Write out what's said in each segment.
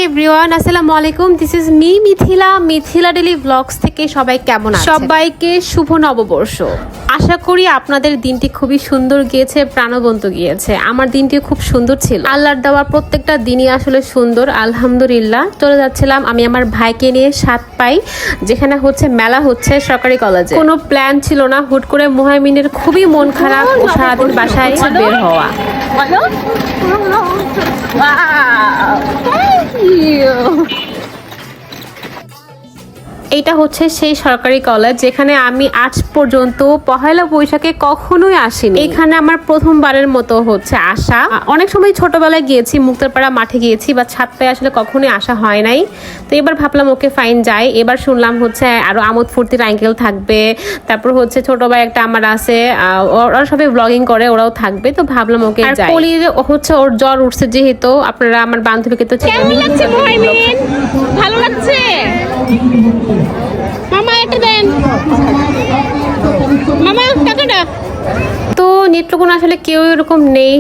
Everyone, আসসালামু আলাইকুম। This is me Mithila daily blogs থেকে সবাই কেমন আছেন? সবাইকে শুভ নববর্ষ। আশা করি আপনাদের দিনটি খুবই সুন্দর গিয়েছে, প্রাণবন্ত গিয়েছে। আমার দিনটি খুব সুন্দর ছিল। আল্লাহর দেওয়া প্রত্যেকটা দিনই আসলে সুন্দর, আলহামদুলিল্লাহ। চলে যাচ্ছিলাম আমি আমার ভাইকে নিয়ে সাতপাই, যেখানে হচ্ছে মেলা হচ্ছে সরকারি কলেজে। কোনো প্ল্যান ছিল না, হুট করে মুহাইমিনের খুবই মন খারাপ, ও সারাদিন বাসায় বের হওয়া। এইটা হচ্ছে সেই সরকারি কলেজ যেখানে আমি আজ পর্যন্ত পহেলা বৈশাখে কখনোই আসিনি। এখানে আমার প্রথমবারের মতো হচ্ছে আসা। অনেক সময় ছোটবেলায় গিয়েছি, মুক্তারপাড়া মাঠে গিয়েছি, বা ছাদপায়ে আসলে কখনোই আসা হয় নাই। তো এবার ভাবলাম ওকে ফাইন যাই। এবার শুনলাম হচ্ছে আরো আমোদ ফুর্তির আঙ্কেল থাকবে, তারপর হচ্ছে ছোট ভাই একটা আমার আছে, ওরা সবাই ব্লগিং করে, ওরাও থাকবে। তো ভাবলাম ওকে যাই। হচ্ছে ওর জ্বর উঠছে, যেহেতু আপনারা আমার বান্ধবীকে তো কেমন লাগছে মুহাইমিন? ভালো লাগছে? মামা এটা দেন, মামা টাকাটা। তো নেট্রকোনা আসলে কেউ এরকম নেই,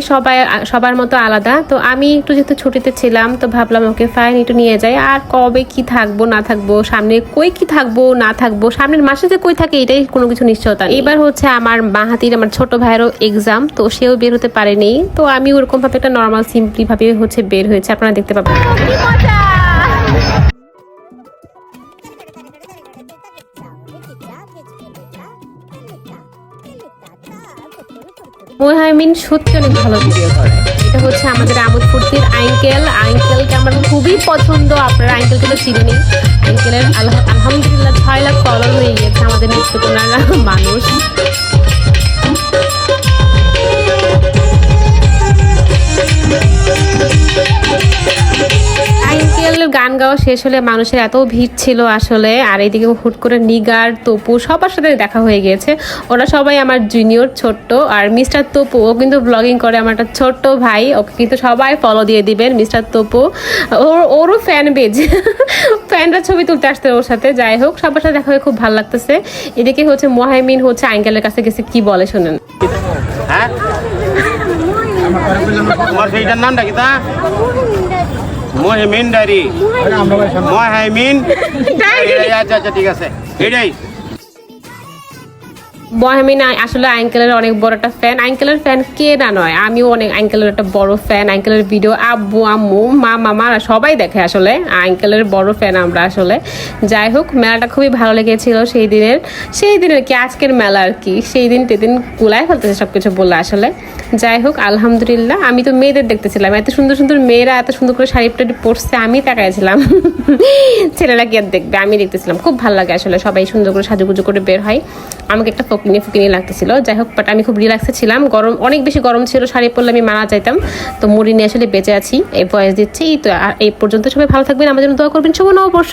সবার মতো আলাদা। তো আমি একটু যেহেতু ছুটিতে ছিলাম, তো ভাবলাম ওকে ফাইন একটু নিয়ে যাই। আর কবে কি থাকবো না থাকবো, সামনে কই কি থাকবো না থাকবো, সামনের মাসে যে কই থাকে এটাই কোনো কিছু নিশ্চয়তা নেই। এবার হচ্ছে আমার মাহাতির, আমার ছোট ভাইয়েরও এক্সাম, তো সেও বের হতে পারেনি। তো আমি ওরকম ভাবে একটা নর্মাল সিম্পলি ভাবে হচ্ছে বের হয়েছে, আপনারা দেখতে পাবেন। মুহাইমিন সত্যি অনেক ভালো ভিডিও করে। এটা হচ্ছে আমাদের আমোদ ফুর্তির আঙ্কেলকে আমার খুবই পছন্দ। আপনারা আঙ্কেলকে তো চিনেনি। আঙ্কেলের আলহামদুলিল্লাহ 6 লাখ ফলোয়ার হয়ে গিয়েছে আমাদের নেত্রকোনার মানুষ। গান গাওয়া শেষ হলে মানুষের এত ভিড় ছিল আসলে। আর এইদিকে হুট করে নিগার, তপু সবার সাথে দেখা হয়ে গিয়েছে। ওরা সবাই আমার জুনিয়র, ছোট্ট। আর মিস্টার তপু, ও কিন্তু ব্লগিং করে, আমার একটা ছোট্ট ভাই। ওকে কিন্তু সবাই ফলো দিয়ে দিবেন, মিস্টার তপু। ওরও ফ্যান বেজ, ফ্যানরা ছবি তুলতে আসতে ওর সাথে। যাই হোক, সবার সাথে দেখা হয়ে খুব ভালো লাগতেছে। এদিকে হচ্ছে মুহাইমিন হচ্ছে আঙ্কেলের কাছে গেছে, কি বলে শুনেন। Muhaimin diary, Muhaimin diary. আচ্ছা ঠিক আছে, এটাই। মুহাইমিন আসলে আঙ্কেলের অনেক বড় একটা ফ্যান। আঙ্কেলের ফ্যান কে না নয়, আমিও অনেক আঙ্কেলের একটা বড় ফ্যান। আঙ্কেলের ভিডিও আব্বু আম্মু মা মামারা সবাই দেখে আসলে। আঙ্কেলের বড় ফ্যান আমরা আসলে। যাই হোক, মেলাটা খুবই ভালো লেগেছিল সেই দিনের কি আজকের মেলা আর কি। সেই দিন তেদিন কুলায় ফেলতেছে সবকিছু বললে আসলে। যাই হোক, আলহামদুলিল্লাহ। আমি তো মেয়েদের দেখতেছিলাম, এত সুন্দর সুন্দর মেয়েরা এত সুন্দর করে শাড়ি টাড়ি পরছে, আমি তাকাইছিলাম। ছেলেরা কি আর দেখবে, আমি দেখতেছিলাম। খুব ভালো লাগে আসলে, সবাই সুন্দর করে সাজুগুজু করে বের হয়। আমাকে একটা ফুকিনি লাগতেছিল। যাই হোক, বাট আমি খুব রিল্যাক্সে ছিলাম। অনেক বেশি গরম ছিল, শাড়ি পরলে আমি মারা যাইতাম। তো মুড়ি নিয়ে আসলে বেঁচে আছি, এই ভয়েস দিচ্ছি। তো এই পর্যন্ত সবাই ভালো থাকবেন, আমার জন্য দোয়া করবেন। শুভ নববর্ষ।